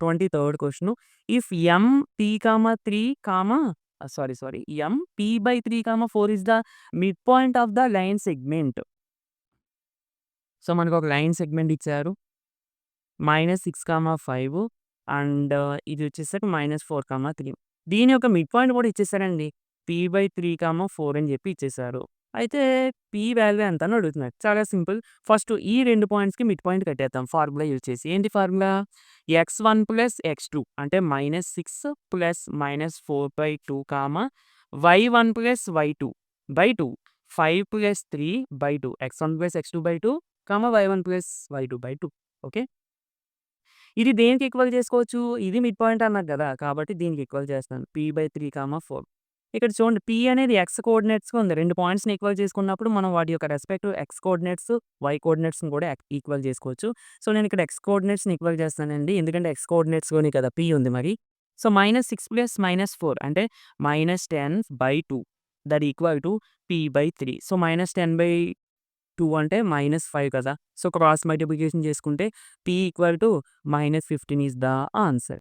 23rd question. If M P by 3, 4 is the mid point of the line segment. So, మనకు ఒక line segment ఇచ్చారు. -6, 5 and ఇది వచ్చేసరికి -4, 3. దీని యొక్క మిడ్ పాయింట్ కూడా ఇచ్చేసారండి. p/3, 4 అని చెప్పి ఇచ్చేసారు. అయితే p వాల్యూ ఎంత అని అడుగుతున్నారు. చాలా సింపుల్. ఫస్ట్ ఈ 2 పాయింట్స్‌కి మిడ్ పాయింట్ కట్టేద్దాం ఫార్ములా యూజ్ చేసి. ఏంటి ఫార్ములా? x1 + x2 అంటే -6 + -4/2, y1 + y2/2, 5 + 3/2, x1 + x2/2, y1 + y2/2. Okay. ఇది దేనికి ఈక్వల్ చేసుకోవచ్చు? ఇది మిడ్ పాయింట్ అన్నారు కదా! కాబట్టి దీనికి ఈక్వల్ చేస్తాను. p/3, 4. ఇక్కడ చూడండి p అనేది x కోఆర్డినేట్స్‌గా ఉంది. 2 పాయింట్స్‌ని ఈక్వల్ చేసుకున్నప్పుడు మనం వాటి యొక్క రెస్పెక్టివ్ x కోఆర్డినేట్స్, y కోఆర్డినేట్స్‌ని కూడా ఈక్వల్ చేసుకోవచ్చు. సో, నేను ఇక్కడ x కోఆర్డినేట్స్‌ని ఈక్వల్ చేస్తానండి. ఎందుకంటే x కోఆర్డినేట్స్‌లోనే కదా p ఉంది మరి. సో, -6 + -4 అంటే -10/2 that equal to p/3. So, -10/2 అంటే -5 కదా! సో, క్రాస్ మల్టిప్లికేషన్ చేసుకుంటే p = -15 ఈస్ ద ఆన్సర్.